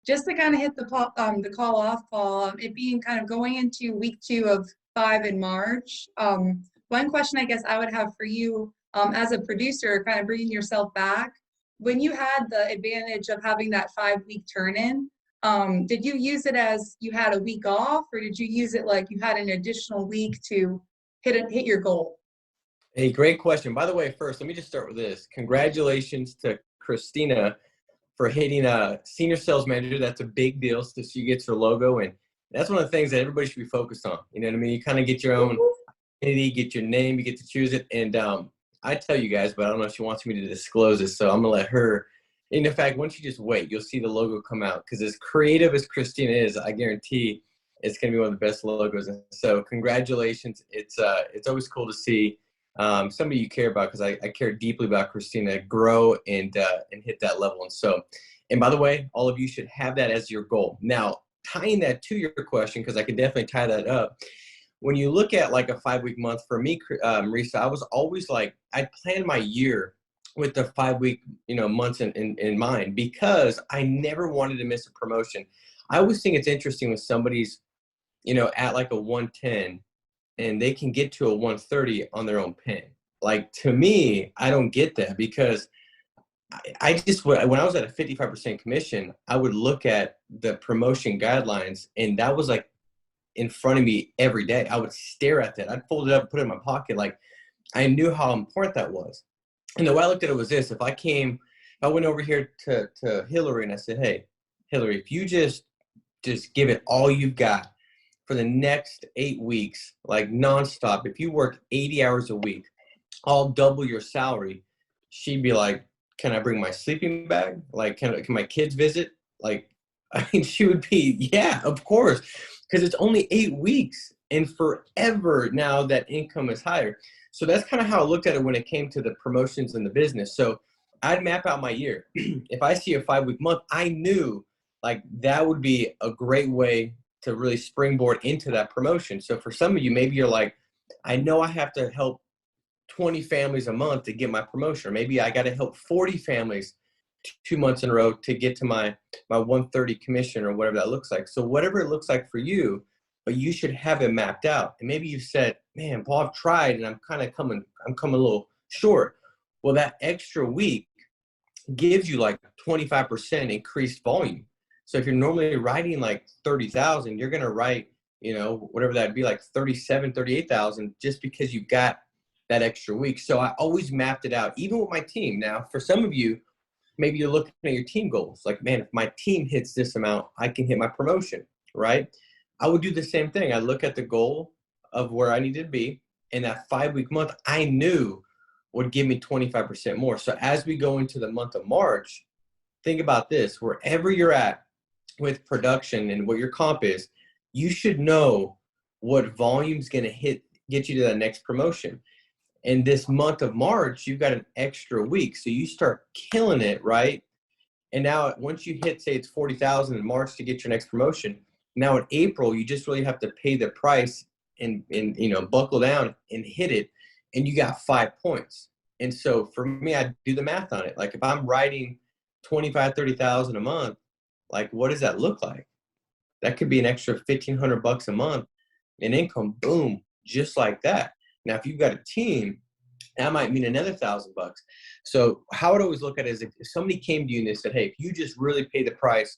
just to kind of hit the call off, Paul, it being kind of going into week 2 of 5 in March. One question I guess I would have for you as a producer, kind of bringing yourself back, when you had the advantage of having that 5-week turn-in, did you use it as you had a week off, or did you use it like you had an additional week to hit your goal? Hey, great question. By the way, first, let me just start with this. Congratulations to Christina for hitting a senior sales manager. That's a big deal. So she gets her logo, and that's one of the things that everybody should be focused on. You know what I mean? You kind of get your own identity, get your name, you get to choose it. And I tell you guys, but I don't know if she wants me to disclose it, so I'm gonna let her. And in fact, once you just wait, you'll see the logo come out, because as creative as Christina is, I guarantee it's gonna be one of the best logos. And so congratulations. It's always cool to see somebody you care about, because I care deeply about Christina, grow and hit that level. And so, and by the way, all of you should have that as your goal. Now, tying that to your question, because I can definitely tie that up. When you look at like a 5-week month, for me, Marisa, I was always like, I planned my year with the 5-week, months in mind, because I never wanted to miss a promotion. I always think it's interesting when somebody's, at like a 110 and they can get to a 130 on their own pen. Like, to me, I don't get that, because I just, when I was at a 55% commission, I would look at the promotion guidelines, and that was like in front of me every day. I would stare at that. I'd fold it up, put it in my pocket. Like, I knew how important that was. And the way I looked at it was this: if I went over here to Hillary and I said, hey, Hillary, if you just give it all you've got for the next 8 weeks, like nonstop, if you work 80 hours a week, I'll double your salary. She'd be like, can I bring my sleeping bag? Like, can my kids visit? Like, I mean, she would be, yeah, of course, because it's only 8 weeks, and forever now that income is higher. So that's kind of how I looked at it when it came to the promotions in the business. So I'd map out my year. If I see a 5-week month, I knew like that would be a great way to really springboard into that promotion. So for some of you, maybe you're like, I know I have to help 20 families a month to get my promotion. Or maybe I got to help 40 families 2 months in a row to get to my 130 commission, or whatever that looks like. So whatever it looks like for you, but you should have it mapped out. And maybe you said, man, Paul, I've tried and I'm coming a little short. Well, that extra week gives you like 25% increased volume. So if you're normally writing like 30,000, you're going to write, whatever that'd be, like 37, 38,000, just because you got that extra week. So I always mapped it out, even with my team. Now, for some of you, maybe you're looking at your team goals. Like, man, if my team hits this amount, I can hit my promotion, right? I would do the same thing. I look at the goal of where I needed to be, and that 5-week month I knew would give me 25% more. So as we go into the month of March, think about this: wherever you're at with production and what your comp is, you should know what volume's going to get you to that next promotion. And this month of March, you've got an extra week. So you start killing it, right? And now once you hit, say it's 40,000 in March to get your next promotion, now in April, you just really have to pay the price and buckle down and hit it. And you got 5 points. And so for me, I do the math on it. Like, if I'm writing 25, 30,000 a month, like, what does that look like? That could be an extra $1,500 a month in income. Boom, just like that. Now, if you've got a team, that might mean another $1,000. So how I'd always look at it is, if somebody came to you and they said, hey, if you just really pay the price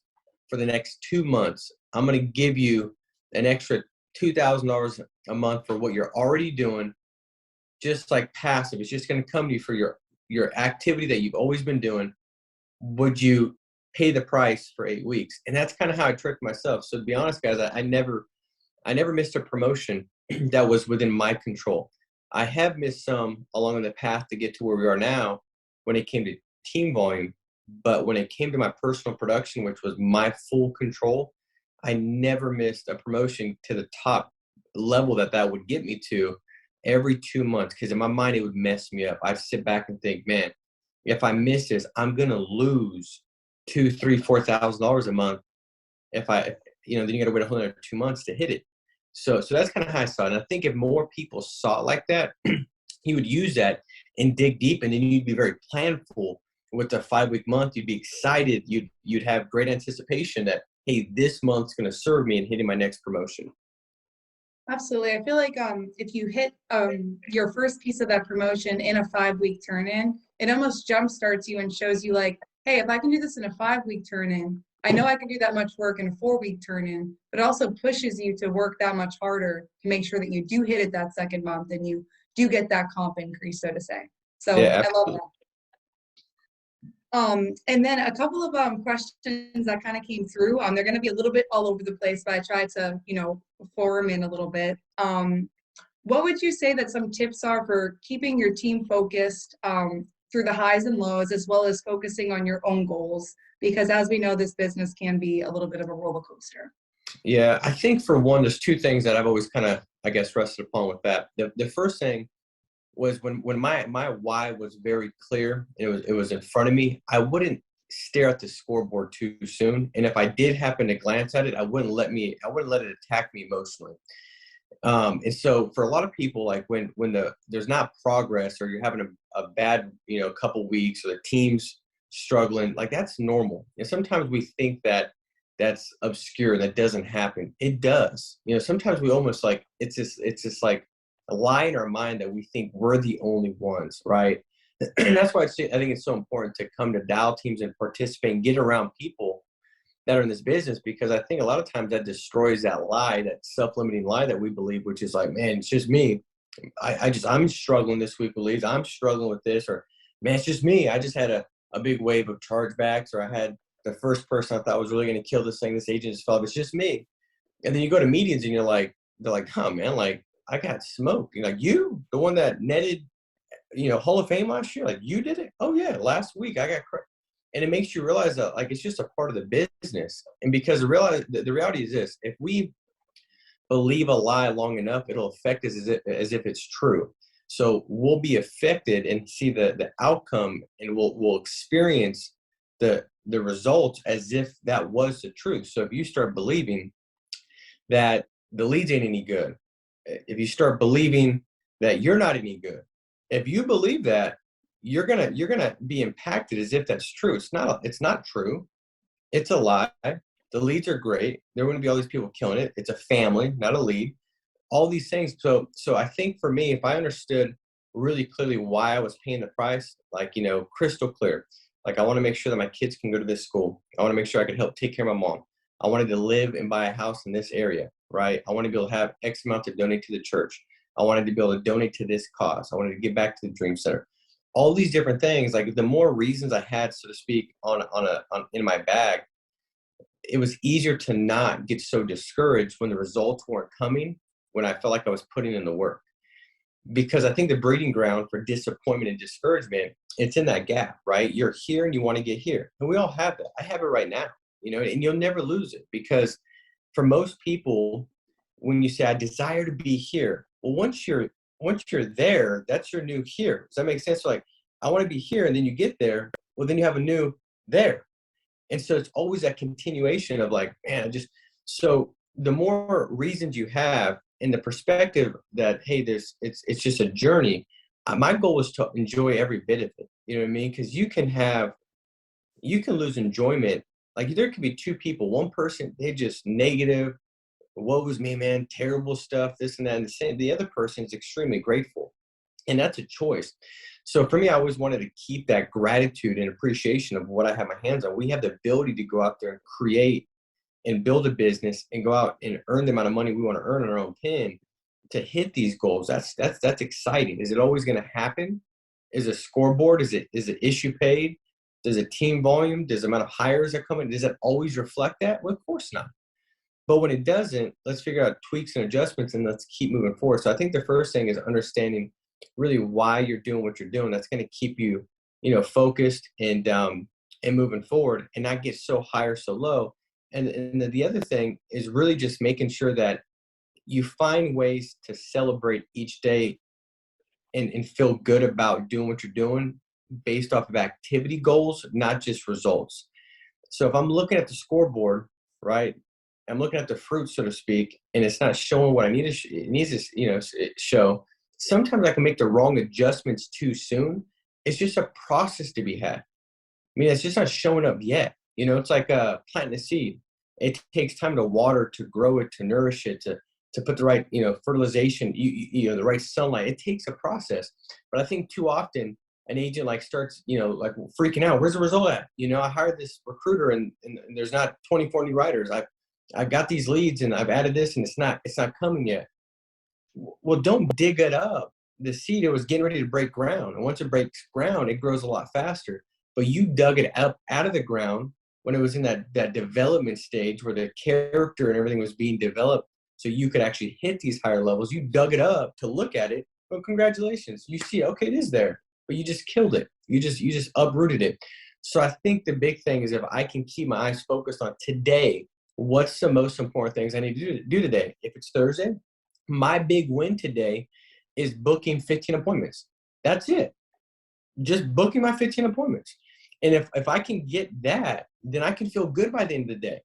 for the next 2 months, I'm going to give you an extra $2,000 a month for what you're already doing, just like passive. It's just going to come to you for your activity that you've always been doing. Would you pay the price for 8 weeks? And that's kind of how I tricked myself. So to be honest, guys, I never missed a promotion that was within my control. I have missed some along the path to get to where we are now when it came to team volume, but when it came to my personal production, which was my full control, I never missed a promotion to the top level that would get me to every 2 months, because in my mind it would mess me up. I'd sit back and think, man, if I miss this, I'm gonna lose $2,000, $3,000, $4,000 a month. If I, then you got to wait a whole another 2 months to hit it. So that's kind of how I saw it. And I think if more people saw it like that, you would use that and dig deep, and then you'd be very planful with a 5-week month, you'd be excited. You'd have great anticipation that, hey, this month's going to serve me in hitting my next promotion. Absolutely. I feel like if you hit your first piece of that promotion in a 5-week turn-in, it almost jumpstarts you and shows you like, hey, if I can do this in a 5-week turn-in, I know I can do that much work in a 4-week turn-in, but also pushes you to work that much harder to make sure that you do hit it that second month and you do get that comp increase, so to say. So Yeah, I love that. And then a couple of questions that kind of came through. They're going to be a little bit all over the place, but I tried to, form in a little bit. What would you say that some tips are for keeping your team focused through the highs and lows, as well as focusing on your own goals? Because as we know, this business can be a little bit of a roller coaster. Yeah, I think for one, there's two things that I've always kind of, I guess, rested upon with that. The first thing was when my why was very clear, it was in front of me, I wouldn't stare at the scoreboard too soon. And if I did happen to glance at it, I wouldn't let it attack me emotionally. And so for a lot of people, like when there's not progress, or you're having a bad, couple weeks, or the team's struggling, like that's normal. And sometimes we think that that's obscure, that doesn't happen. It does. Sometimes we almost like, it's just like a lie in our mind that we think we're the only ones, right? And that's why I think it's so important to come to dial teams and participate and get around people that are in this business, because I think a lot of times that destroys that lie, that self-limiting lie that we believe, which is like, man, it's just me. I'm struggling this week with leads. I'm struggling with this, or man, it's just me. I just had a big wave of chargebacks, or I had the first person I thought was really going to kill this thing. This agent just fell. It's just me. And then you go to meetings and they're like, oh man, like I got smoked. Like, you, the one that netted, Hall of Fame last year, like you did it. Oh yeah. Last week I got and it makes you realize that like, it's just a part of the business. And because the reality is this: if we believe a lie long enough, it'll affect us as if it's true. So we'll be affected and see the outcome, and we'll experience the results as if that was the truth. So if you start believing that the leads ain't any good, if you start believing that you're not any good, if you believe that, you're gonna be impacted as if that's true. It's not true. It's a lie. The leads are great. There wouldn't be all these people killing it. It's a family, not a lead. All these things. So I think for me, if I understood really clearly why I was paying the price, like, crystal clear, like I want to make sure that my kids can go to this school. I want to make sure I can help take care of my mom. I wanted to live and buy a house in this area, right? I want to be able to have X amount to donate to the church. I wanted to be able to donate to this cause. I wanted to give back to the Dream Center. All these different things, like the more reasons I had, so to speak, on in my bag, it was easier to not get so discouraged when the results weren't coming, when I felt like I was putting in the work. Because I think the breeding ground for disappointment and discouragement, it's in that gap, right? You're here and you want to get here. And we all have that. I have it right now, and you'll never lose it, because for most people, when you say, I desire to be here, well, once you're there, that's your new here. Does that make sense? So like, I want to be here, and then you get there, well, then you have a new there. And so it's always that continuation of like, man, so the more reasons you have, in the perspective that, hey, it's just a journey. My goal is to enjoy every bit of it. You know what I mean? Because you can lose enjoyment. Like there could be two people. One person, they just negative, woe was me, man, terrible stuff, this and that, and the same. The other person is extremely grateful, and that's a choice. So for me, I always wanted to keep that gratitude and appreciation of what I have my hands on. We have the ability to go out there and create and build a business and go out and earn the amount of money we want to earn on our own pin to hit these goals. That's exciting. Is it always going to happen? Is a scoreboard? Is it issue paid? Does a team volume? Does the amount of hires that come in? Does that always reflect that? Well, of course not. But when it doesn't, let's figure out tweaks and adjustments, and let's keep moving forward. So I think the first thing is understanding really why you're doing what you're doing. That's going to keep you, focused and moving forward, and not get so high or so low. And the other thing is really just making sure that you find ways to celebrate each day and feel good about doing what you're doing based off of activity goals, not just results. So if I'm looking at the scoreboard, right, I'm looking at the fruit, so to speak, and it's not showing what I need to, it needs to, show. Sometimes I can make the wrong adjustments too soon. It's just a process to be had. mean, it's just not showing up yet. You know, it's like planting a seed. It takes time to water, to grow it, to nourish it, to put the right, you know, fertilization, you know, the right sunlight. It takes a process. But I think too often an agent like starts, you know, like freaking out. Where's the result at? You know, I hired this recruiter and there's not 24 new writers. I've got these leads and I've added this and it's not coming yet. Well, don't dig it up. The seed, it was getting ready to break ground. And once it breaks ground, it grows a lot faster. But you dug it up out of the ground when it was in that development stage where the character and everything was being developed so you could actually hit these higher levels. You dug it up to look at it. Well, congratulations. You see, okay, it is there, but you just killed it. You just uprooted it. So I think the big thing is if I can keep my eyes focused on today, what's the most important things I need to do today? If it's Thursday, my big win today is booking 15 appointments. That's it. Just booking my 15 appointments. And if I can get that, then I can feel good by the end of the day.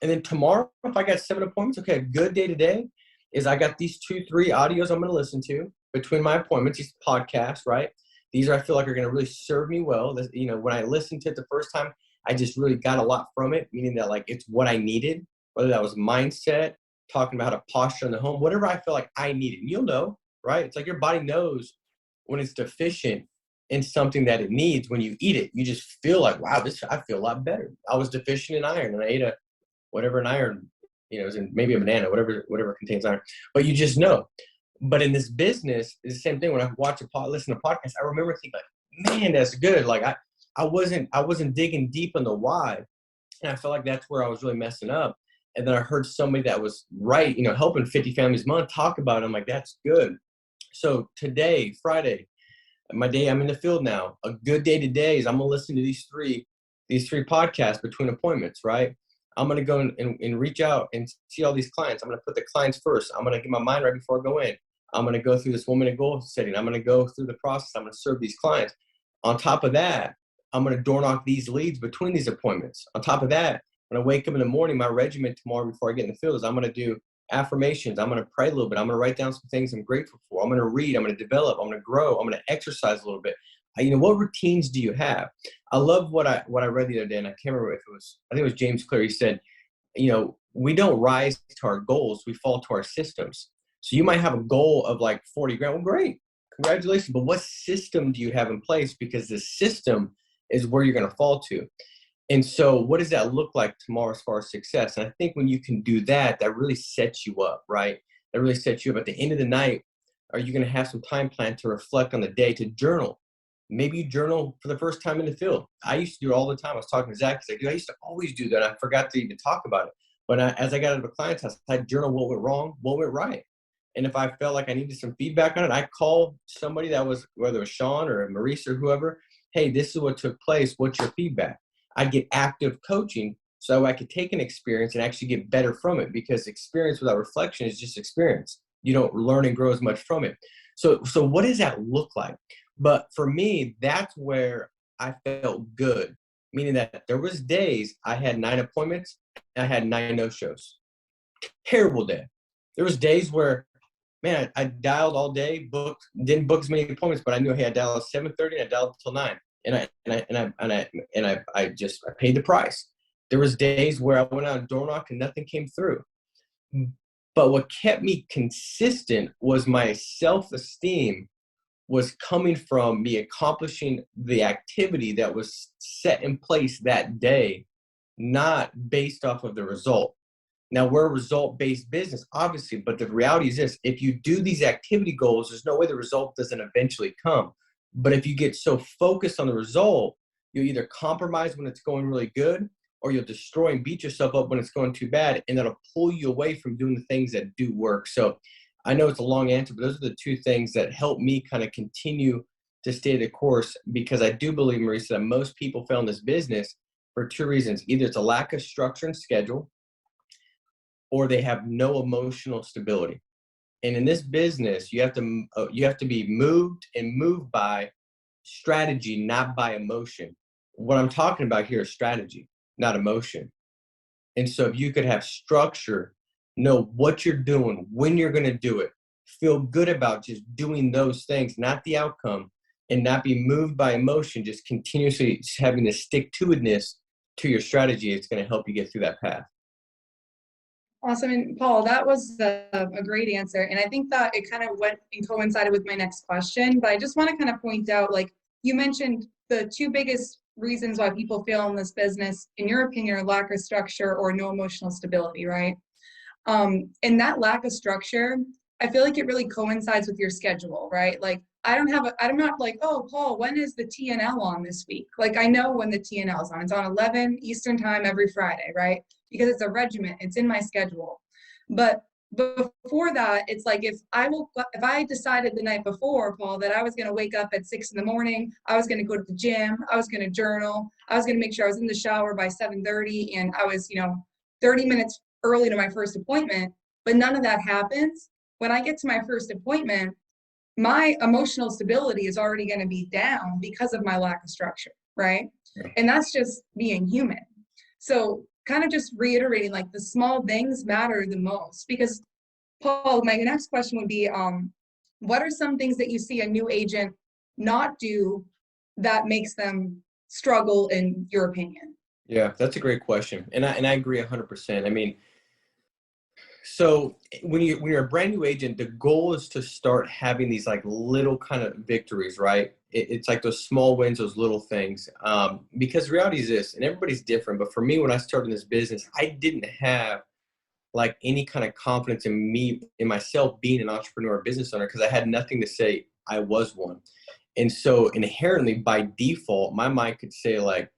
And then tomorrow, if I got 7 appointments, okay, a good day today is I got these 2, 3 audios I'm going to listen to between my appointments, these podcasts, right? These I feel like are going to really serve me well. This, you know, when I listened to it the first time, I just really got a lot from it, meaning that like it's what I needed, whether that was mindset, talking about how to posture in the home, whatever I feel like I needed. You'll know, right? It's like your body knows when it's deficient in something that it needs. When you eat it, you just feel like, wow, I feel a lot better. I was deficient in iron and I ate whatever an iron, you know, is in maybe a banana, whatever contains iron, but you just know. But in this business, it's the same thing. When I listen to podcasts, I remember thinking like, man, that's good. Like I wasn't digging deep in the why. And I felt like that's where I was really messing up. And then I heard somebody that was right, you know, helping 50 families a month talk about it. I'm like, that's good. So today, Friday, my day, I'm in the field now. A good day today is I'm going to listen to these three podcasts between appointments, right? I'm going to go and reach out and see all these clients. I'm going to put the clients first. I'm going to get my mind right before I go in. I'm going to go through this 1-minute goal setting. I'm going to go through the process. I'm going to serve these clients. On top of that, I'm going to door knock these leads between these appointments. On top of that, when I wake up in the morning, my regimen tomorrow before I get in the field is I'm going to do affirmations. I'm going to pray a little bit. I'm going to write down some things I'm grateful for. I'm going to read. I'm going to develop. I'm going to grow. I'm going to exercise a little bit. You know, what routines do you have? I love what I read the other day, and I can't remember if it was, I think it was James Clear. He said, you know, we don't rise to our goals. We fall to our systems. So you might have a goal of like 40 grand. Well, great. Congratulations. But what system do you have in place? Because the system is where you're going to fall to. And so what does that look like tomorrow as far as success? And I think when you can do that, that really sets you up, right? That really sets you up. At the end of the night, are you going to have some time planned to reflect on the day, to journal? Maybe you journal for the first time in the field. I used to do it all the time. I was talking to Zach. He's like, I used to always do that. I forgot to even talk about it. But as I got into a client's house, I journal what went wrong, what went right. And if I felt like I needed some feedback on it, I called somebody that was, whether it was Sean or Maurice or whoever, hey, this is what took place. What's your feedback? I get active coaching so I could take an experience and actually get better from it, because experience without reflection is just experience. You don't learn and grow as much from it. So what does that look like? But for me, that's where I felt good, meaning that there was days I had 9 appointments and I had 9 no-shows. Terrible day. There was days where, man, I dialed all day, didn't book as many appointments, but I knew, hey, I dialed at 7:30 and I dialed until 9. And I paid the price. There was days where I went out and door knocked and nothing came through. But what kept me consistent was my self-esteem was coming from me accomplishing the activity that was set in place that day, not based off of the result. Now, we're a result-based business, obviously, but the reality is this: if you do these activity goals, there's no way the result doesn't eventually come. But if you get so focused on the result, you'll either compromise when it's going really good, or you'll destroy and beat yourself up when it's going too bad, and that'll pull you away from doing the things that do work. So I know it's a long answer, but those are the 2 things that help me kind of continue to stay the course, because I do believe, Marisa, that most people fail in this business for 2 reasons. Either it's a lack of structure and schedule, or they have no emotional stability. And in this business, you have to be moved by strategy, not by emotion. What I'm talking about here is strategy, not emotion. And so if you could have structure, know what you're doing, when you're going to do it, feel good about just doing those things, not the outcome, and not be moved by emotion, just continuously having this stick-to-itiveness to your strategy, it's going to help you get through that path. Awesome. And Paul, that was a great answer. And I think that it kind of went and coincided with my next question, but I just want to kind of point out, like you mentioned, the two biggest reasons why people fail in this business, in your opinion, are lack of structure or no emotional stability, right? And that lack of structure, I feel like it really coincides with your schedule, right? Like I'm not like, oh, Paul, when is the TNL on this week? Like I know when the TNL is on. It's on 11 Eastern time every Friday, right? Because it's a regiment, it's in my schedule. But before that, it's like if I decided the night before, Paul, that I was going to wake up at 6 in the morning, I was going to go to the gym, I was going to journal, I was going to make sure I was in the shower by 7:30, and I was, 30 minutes early to my first appointment, but none of that happens. When I get to my first appointment, my emotional stability is already going to be down because of my lack of structure, right? And that's just being human. So kind of just reiterating, like the small things matter the most. Because Paul, my next question would be, what are some things that you see a new agent not do that makes them struggle, in your opinion? Yeah, that's a great question. And I agree 100%. I mean, so when you're a brand new agent, the goal is to start having these like little kind of victories, right? It's like those small wins, those little things. Because reality is this, and everybody's different. But for me, when I started this business, I didn't have like any kind of confidence in myself being an entrepreneur or business owner, because I had nothing to say I was one. And so inherently by default, my mind could say like,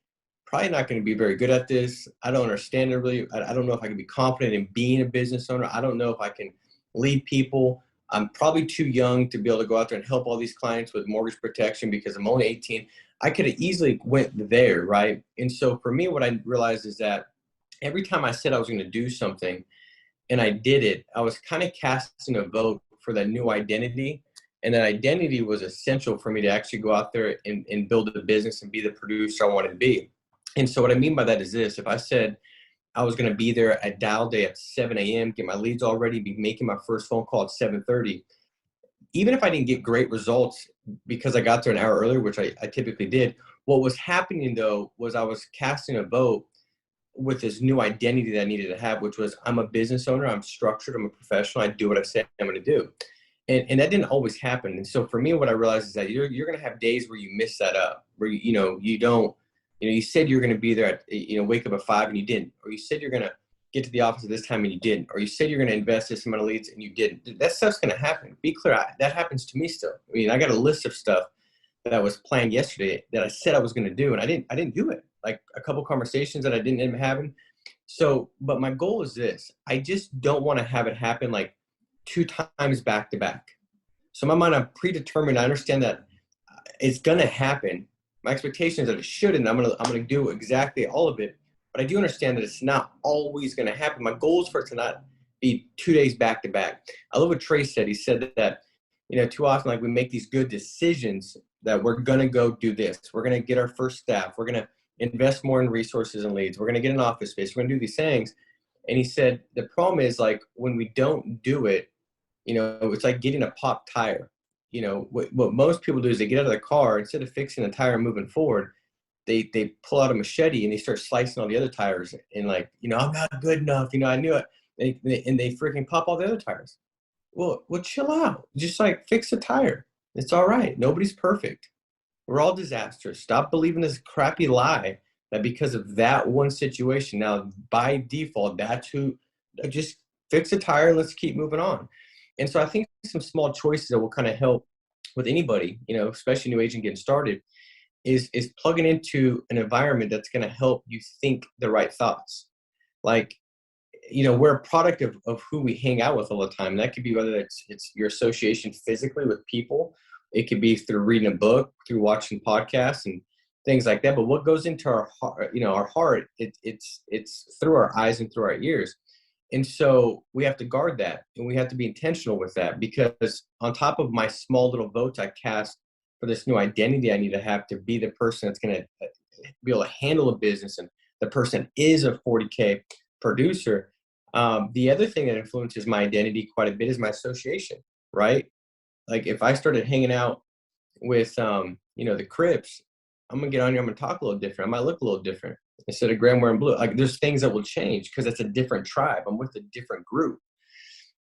probably not going to be very good at this. I don't understand it really. I don't know if I can be confident in being a business owner. I don't know if I can lead people. I'm probably too young to be able to go out there and help all these clients with mortgage protection because I'm only 18. I could have easily went there, right? And so for me, what I realized is that every time I said I was going to do something and I did it, I was kind of casting a vote for that new identity. And that identity was essential for me to actually go out there and build a business and be the producer I wanted to be. And so what I mean by that is this: if I said I was going to be there at dial day at 7 a.m., get my leads all ready, be making my first phone call at 7:30, even if I didn't get great results because I got there an hour earlier, which I typically did, what was happening though was I was casting a vote with this new identity that I needed to have, which was I'm a business owner, I'm structured, I'm a professional, I do what I say I'm going to do. And that didn't always happen. And so for me, what I realized is that you're going to have days where you miss that up, where you don't. You said you're going to be there at, wake up at 5 and you didn't, or you said you're going to get to the office at this time and you didn't, or you said you're going to invest this amount of leads and you didn't. That stuff's going to happen. Be clear. That happens to me still. I mean, I got a list of stuff that was planned yesterday that I said I was going to do, and I didn't do it. Like a couple conversations that I didn't end up having. So, but my goal is this: I just don't want to have it happen like 2 times back to back. So in my mind, I'm predetermined. I understand that it's going to happen. My expectation is that it shouldn't. I'm gonna do exactly all of it, but I do understand that it's not always going to happen. My goal is for it to not be 2 days back to back. I love what Trey said. He said that too often, like, we make these good decisions that we're going to go do this. We're going to get our first staff. We're going to invest more in resources and leads. We're going to get an office space. We're going to do these things. And he said the problem is, like, when we don't do it, it's like getting a popped tire. What most people do is they get out of the car, instead of fixing the tire and moving forward, they pull out a machete and they start slicing all the other tires, and like, I'm not good enough. I knew it. And they freaking pop all the other tires. Well, chill out. Just like fix the tire. It's all right. Nobody's perfect. We're all disasters. Stop believing this crappy lie that because of that one situation, now by default, that's who. Just fix the tire and let's keep moving on. And so I think some small choices that will kind of help with anybody, especially new agent getting started, is plugging into an environment that's going to help you think the right thoughts. Like, we're a product of who we hang out with all the time. And that could be whether it's your association physically with people. It could be through reading a book, through watching podcasts and things like that. But what goes into our heart, our heart, it's through our eyes and through our ears. And so we have to guard that, and we have to be intentional with that, because on top of my small little votes I cast for this new identity I need to have to be the person that's going to be able to handle a business, and the person is a 40K producer. The other thing that influences my identity quite a bit is my association, right? Like if I started hanging out with, the Crips, I'm going to get on here. I'm going to talk a little different. I might look a little different instead of gray wearing blue. Like there's things that will change because it's a different tribe. I'm with a different group.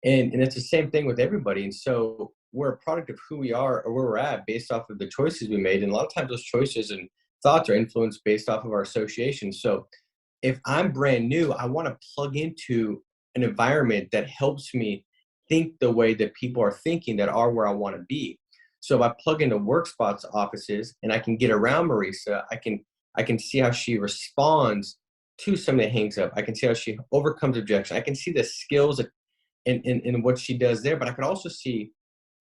And it's the same thing with everybody. And so we're a product of who we are or where we're at based off of the choices we made. And a lot of times those choices and thoughts are influenced based off of our association. So if I'm brand new, I want to plug into an environment that helps me think the way that people are thinking that are where I want to be. So if I plug into WorkSpot's offices and I can get around Marisa, I can see how she responds to something that hangs up. I can see how she overcomes objection. I can see the skills in what she does there, but I could also see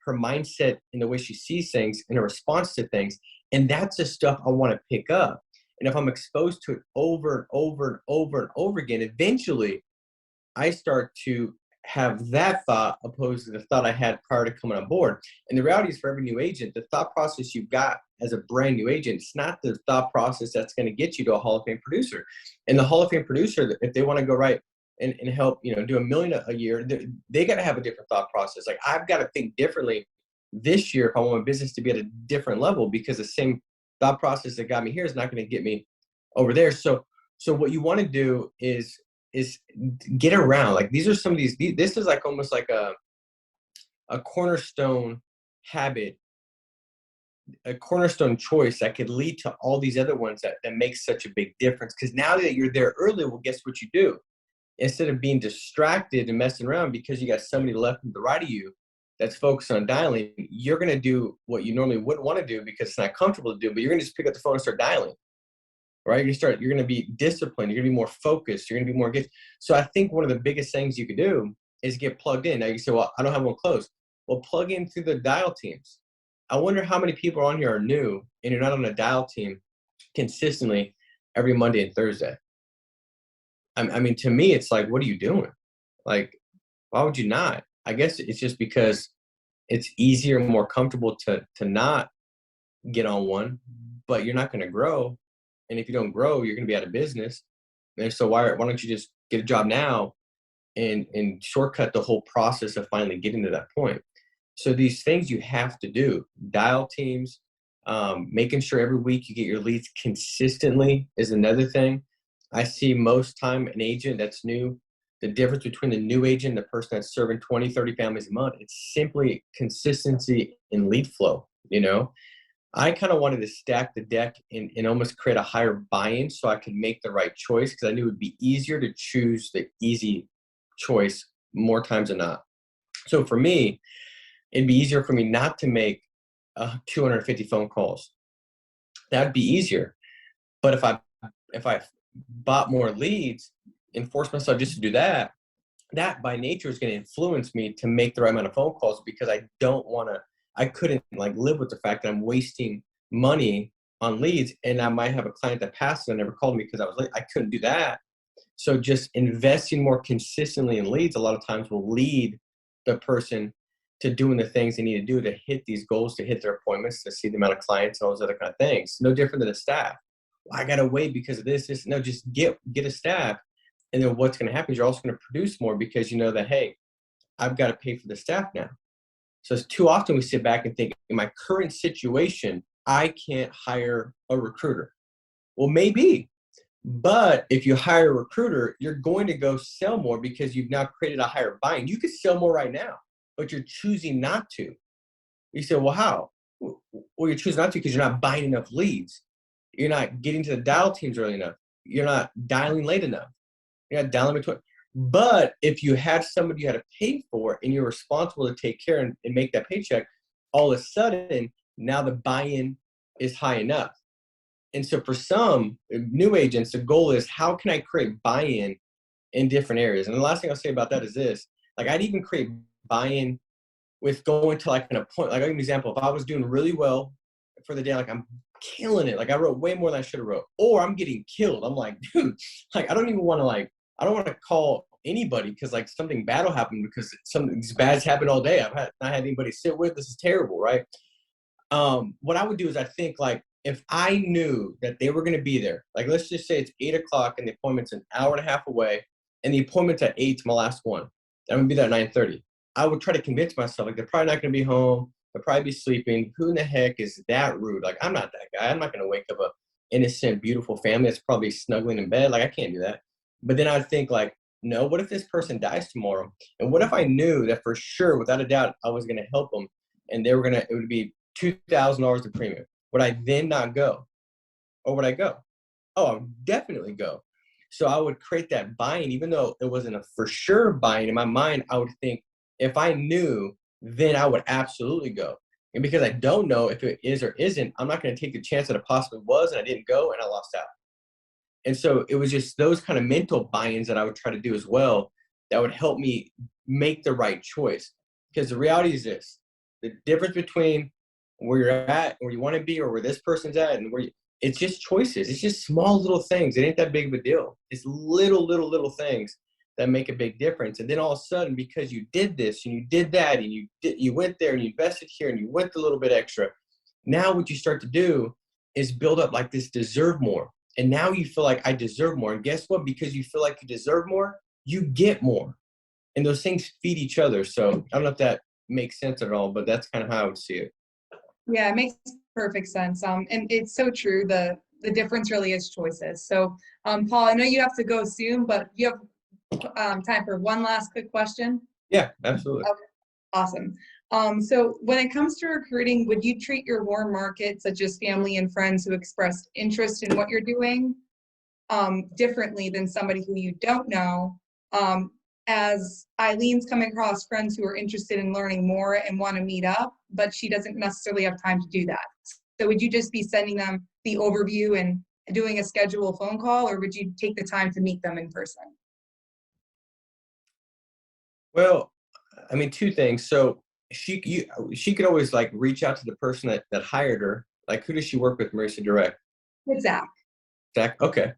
her mindset in the way she sees things and her response to things. And that's the stuff I want to pick up. And if I'm exposed to it over and over and over and over again, eventually I start to have that thought opposed to the thought I had prior to coming on board. And the reality is for every new agent, the thought process you've got as a brand new agent, it's not the thought process that's going to get you to a Hall of Fame producer. And the Hall of Fame producer, if they want to go right and help, do $1 million a year, they got to have a different thought process. Like I've got to think differently this year if I want my business to be at a different level, because the same thought process that got me here is not going to get me over there. So what you want to do is get around. Like these are some of these, this is like almost like a cornerstone habit, a cornerstone choice that could lead to all these other ones that make such a big difference. Because now that you're there early, well, guess what you do? Instead of being distracted and messing around because you got somebody left to the right of you that's focused on dialing, you're going to do what you normally wouldn't want to do because it's not comfortable to do, but you're going to just pick up the phone and start dialing, right? You're going to be disciplined. You're going to be more focused. You're going to be more engaged. So I think one of the biggest things you could do is get plugged in. Now you say, well, I don't have one closed. Well, plug in through the dial teams. I wonder how many people on here are new and you're not on a dial team consistently every Monday and Thursday. I mean, to me, it's like, what are you doing? Like, why would you not? I guess it's just because it's easier and more comfortable to not get on one, but you're not going to grow. And if you don't grow, you're going to be out of business. And so why don't you just get a job now and shortcut the whole process of finally getting to that point? So these things you have to do, dial teams, making sure every week you get your leads consistently is another thing. I see most time an agent that's new, the difference between the new agent and the person that's serving 20, 30 families a month, it's simply consistency in lead flow. I kind of wanted to stack the deck and almost create a higher buy-in so I could make the right choice, because I knew it would be easier to choose the easy choice more times than not. So for me, it'd be easier for me not to make 250 phone calls. That'd be easier. But if I bought more leads and forced myself just to do that by nature is going to influence me to make the right amount of phone calls, because I couldn't live with the fact that I'm wasting money on leads and I might have a client that passed and never called me because I was late. I couldn't do that. So just investing more consistently in leads a lot of times will lead the person to doing the things they need to do to hit these goals, to hit their appointments, to see the amount of clients, all those other kind of things. No different than a staff. I got to wait because of this. No, just get a staff. And then what's going to happen is you're also going to produce more because you know that, hey, I've got to pay for the staff now. So it's too often we sit back and think, in my current situation, I can't hire a recruiter. Well, maybe. But if you hire a recruiter, you're going to go sell more because you've now created a higher buy-in. You could sell more right now, but you're choosing not to. You say, well, how? Well, you're choosing not to because you're not buying enough leads. You're not getting to the dial teams early enough. You're not dialing late enough. You're not dialing between. But if you had somebody you had to pay for and you're responsible to take care and make that paycheck, all of a sudden, now the buy-in is high enough. And so for some new agents, the goal is, how can I create buy-in in different areas? And the last thing I'll say about that is this. I'd even create buy-in with going to an appointment. I'll give you an example. If I was doing really well for the day, I'm killing it. I wrote way more than I should have wrote. Or I'm getting killed. I'm like, dude, I don't even want to I don't want to call anybody because something bad will happen because something bad's happened all day. I've not had anybody sit with. This is terrible, right? What I would do is I think if I knew that they were going to be there, let's just say it's 8 o'clock and the appointment's an hour and a half away and the appointment's at 8 to my last one. I'm going to be there at 9:30. I would try to convince myself they're probably not going to be home. They'll probably be sleeping. Who in the heck is that rude? Like, I'm not that guy. I'm not going to wake up a innocent, beautiful family that's probably snuggling in bed. Like, I can't do that. But then I'd think like, no, what if this person dies tomorrow? And what if I knew that for sure, without a doubt, I was going to help them and it would be $2,000 of premium. Would I then not go? Or would I go? Oh, I would definitely go. So I would create that buy-in, even though it wasn't a for sure buy-in. In my mind, I would think if I knew, then I would absolutely go. And because I don't know if it is or isn't, I'm not going to take the chance that it possibly was and I didn't go and I lost out. And so it was just those kind of mental buy-ins that I would try to do as well that would help me make the right choice. Because the reality is this, the difference between where you're at, where you want to be, or where this person's at, and it's just choices. It's just small little things. It ain't that big of a deal. It's little things that make a big difference. And then all of a sudden, because you did this and you did that and you went there and you invested here and you went a little bit extra, now what you start to do is build up like this deserve more. And now you feel like I deserve more. And guess what? Because you feel like you deserve more, you get more. And those things feed each other. So I don't know if that makes sense at all, but that's kind of how I would see it. Yeah, it makes perfect sense. And it's so true. The difference really is choices. So, Paul, I know you have to go soon, but you have time for one last quick question. Yeah, absolutely. Okay, awesome. So when it comes to recruiting, would you treat your warm market, such as family and friends who expressed interest in what you're doing, differently than somebody who you don't know? As Eileen's coming across friends who are interested in learning more and want to meet up, but she doesn't necessarily have time to do that. So would you just be sending them the overview and doing a scheduled phone call, or would you take the time to meet them in person? Well, I mean, two things. So she could always like reach out to the person that hired her. Like, who does she work with, Marissa Direct? With Zach. Zach. Okay.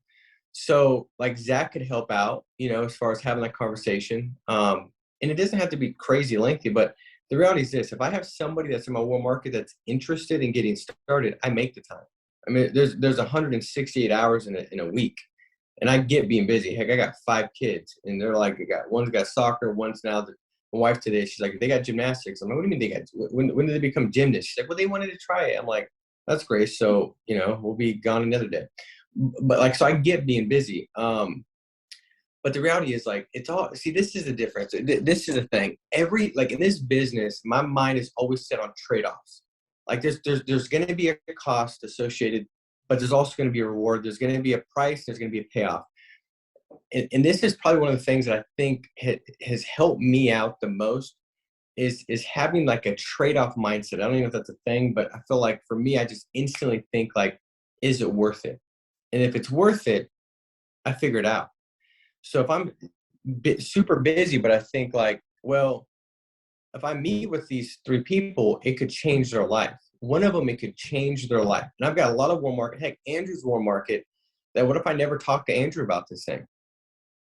So like Zach could help out, as far as having that conversation. And it doesn't have to be crazy lengthy, but the reality is this: if I have somebody that's in my warm market that's interested in getting started, I make the time. I mean, there's 168 hours in a week, and I get being busy. Heck, I got 5 kids, and they're like, one's got soccer, one's now my wife today. She's like, they got gymnastics. I'm like, what do you mean they got? When did they become gymnasts? She's like, well, they wanted to try it. I'm like, that's great. So we'll be gone another day. But like, so I get being busy. But the reality is like, it's all, see, this is the difference. This is the thing. Like in this business, my mind is always set on trade-offs. Like there's going to be a cost associated, but there's also going to be a reward. There's going to be a price. There's going to be a payoff. And this is probably one of the things that I think has helped me out the most is having like a trade-off mindset. I don't even know if that's a thing, but I feel like for me, I just instantly think like, is it worth it? And if it's worth it, I figure it out. So if I'm super busy, but I think like, well, if I meet with these 3 people, it could change their life. One of them, it could change their life. And I've got a lot of warm market. Heck, Andrew's warm market. That what if I never talked to Andrew about this thing?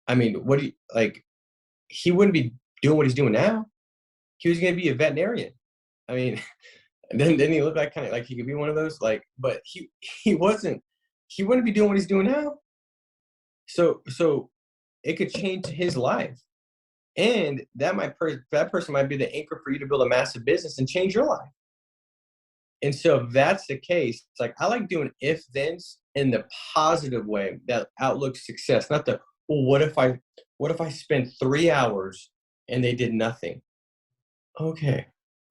I mean, what do you like? He wouldn't be doing what he's doing now. He was going to be a veterinarian. I mean, and then didn't he look like kind of like he could be one of those? Like, but he wasn't. He wouldn't be doing what he's doing now. So it could change his life, and that person might be the anchor for you to build a massive business and change your life. And so if that's the case, it's like I like doing if-thens in the positive way that outlooks success, not the, well, what if I spend 3 hours and they did nothing? Okay,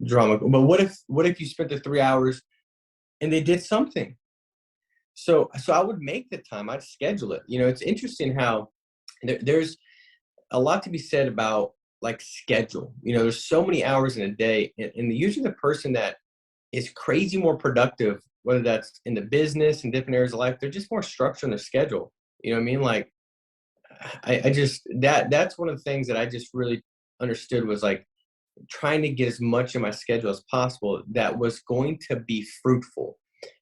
drama. But what if you spent the 3 hours and they did something? So I would make the time. I'd schedule it. It's interesting how there's a lot to be said about like schedule. There's so many hours in a day, and usually the person that is crazy more productive, whether that's in the business and different areas of life, they're just more structured in their schedule. You know what I mean? Like I just that's one of the things that I just really understood was like trying to get as much in my schedule as possible that was going to be fruitful.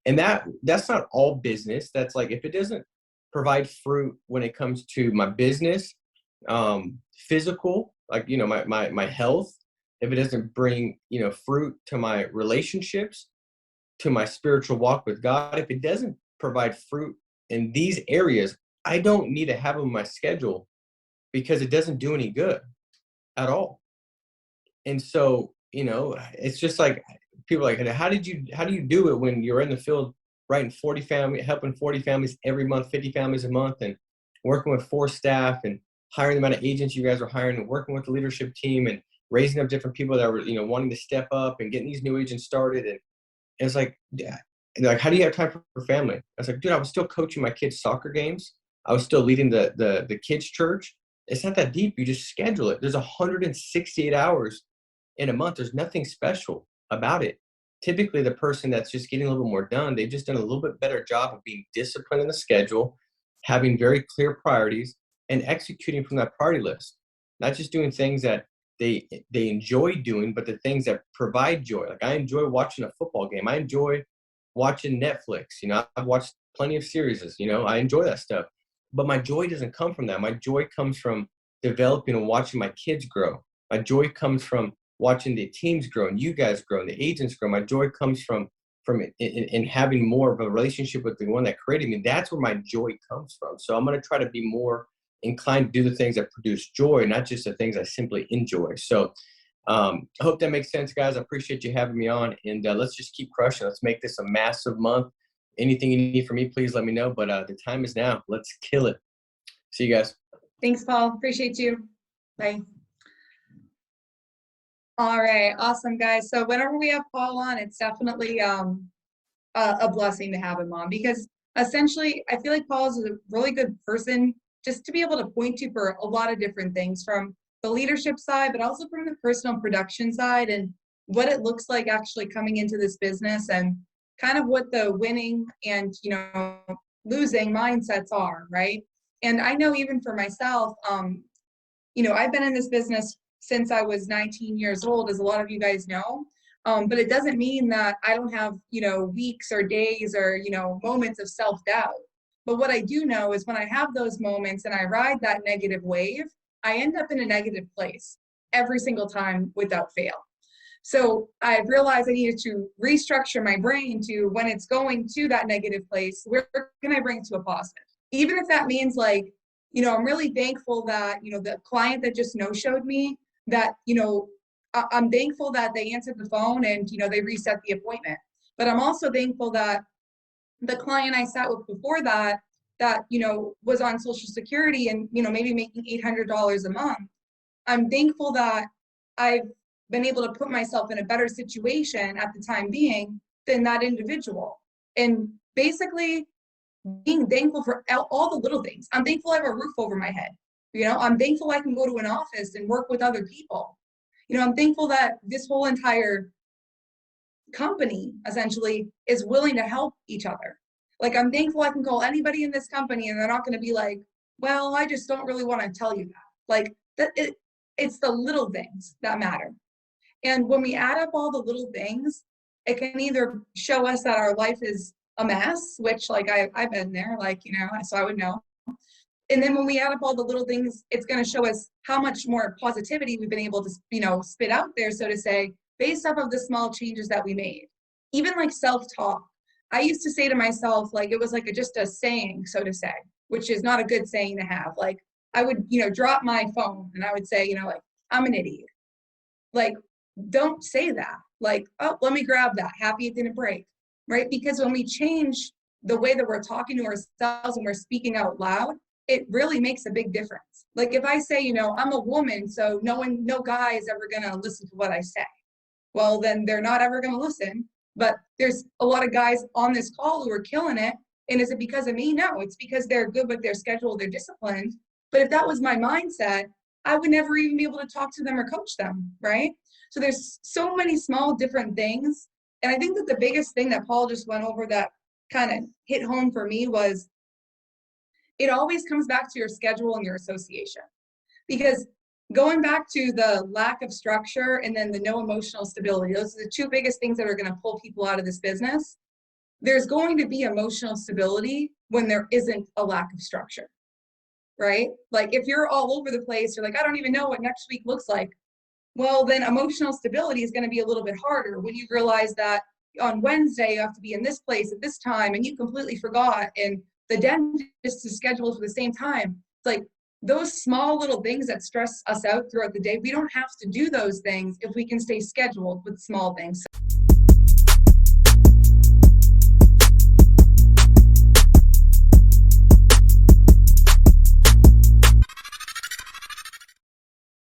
And that's not all business. That's like, if it doesn't provide fruit when it comes to my business, physical, like, my health, if it doesn't bring, fruit to my relationships, to my spiritual walk with God, if it doesn't provide fruit in these areas, I don't need to have them in my schedule because it doesn't do any good at all. And so, it's just like people like, how do you do it when you're in the field writing helping 40 families every month, 50 families a month, and working with 4 staff and hiring the amount of agents you guys are hiring and working with the leadership team and raising up different people that were, wanting to step up and getting these new agents started. And it's like, yeah. And they're like, how do you have time for family? I was like, dude, I was still coaching my kids' soccer games. I was still leading the kids' church. It's not that deep. You just schedule it. There's 168 hours in a month. There's nothing special about it. Typically, the person that's just getting a little bit more done, they've just done a little bit better job of being disciplined in the schedule, having very clear priorities, and executing from that priority list. Not just doing things that they enjoy doing, but the things that provide joy. Like, I enjoy watching a football game. I enjoy watching Netflix. I've watched plenty of series. I enjoy that stuff. But my joy doesn't come from that. My joy comes from developing and watching my kids grow. My joy comes from watching the teams grow and you guys grow and the agents grow. My joy comes from in having more of a relationship with the one that created me. That's where my joy comes from. So I'm going to try to be more inclined to do the things that produce joy, not just the things I simply enjoy. So I hope that makes sense, guys. I appreciate you having me on, and let's just keep crushing. Let's make this a massive month. Anything you need from me, please let me know. But the time is now. Let's kill it. See you guys. Thanks, Paul. Appreciate you. Bye. All right. Awesome, guys. So whenever we have Paul on, it's definitely a blessing to have him on, because essentially I feel like Paul is a really good person just to be able to point to for a lot of different things, from the leadership side, but also from the personal production side, and what it looks like actually coming into this business, and kind of what the winning and losing mindsets are, right? And I know even for myself, I've been in this business since I was 19 years old, as a lot of you guys know. But it doesn't mean that I don't have, weeks or days or, moments of self-doubt. But what I do know is when I have those moments and I ride that negative wave, I end up in a negative place every single time without fail. So I realized I needed to restructure my brain to, when it's going to that negative place, where can I bring it to a positive? Even if that means I'm really thankful that, the client that just no-showed me, that, I'm thankful that they answered the phone and, they reset the appointment. But I'm also thankful that the client I sat with before that, was on Social Security and, maybe making $800 a month. I'm thankful that I've been able to put myself in a better situation at the time being than that individual. And basically being thankful for all the little things. I'm thankful I have a roof over my head. I'm thankful I can go to an office and work with other people. I'm thankful that this whole entire company essentially is willing to help each other. Like, I'm thankful I can call anybody in this company and they're not going to be like, well, I just don't really want to tell you that. Like, it's the little things that matter. And when we add up all the little things, it can either show us that our life is a mess, which I've been there, so I would know. And then when we add up all the little things, it's going to show us how much more positivity we've been able to, spit out there, so to say, based off of the small changes that we made. Even self-talk. I used to say to myself, it was just a saying, so to say, which is not a good saying to have. I would, drop my phone and I would say, I'm an idiot. Don't say that. Oh, let me grab that. Happy it didn't break, right? Because when we change the way that we're talking to ourselves and we're speaking out loud, it really makes a big difference. If I say, I'm a woman, so no guy is ever going to listen to what I say. Well, then they're not ever going to listen. But there's a lot of guys on this call who are killing it. And is it because of me? No, it's because they're good with their schedule, they're disciplined. But if that was my mindset, I would never even be able to talk to them or coach them, right? So there's so many small different things. And I think that the biggest thing that Paul just went over that kind of hit home for me was, it always comes back to your schedule and your association. Because going back to the lack of structure and then the no emotional stability, those are the two biggest things that are going to pull people out of this business. There's going to be emotional stability when there isn't a lack of structure, right? If you're all over the place, you're I don't even know what next week looks like. Well, then emotional stability is going to be a little bit harder when you realize that on Wednesday you have to be in this place at this time and you completely forgot, and the dentist is scheduled for the same time. It's those small little things that stress us out throughout the day, we don't have to do those things if we can stay scheduled with small things.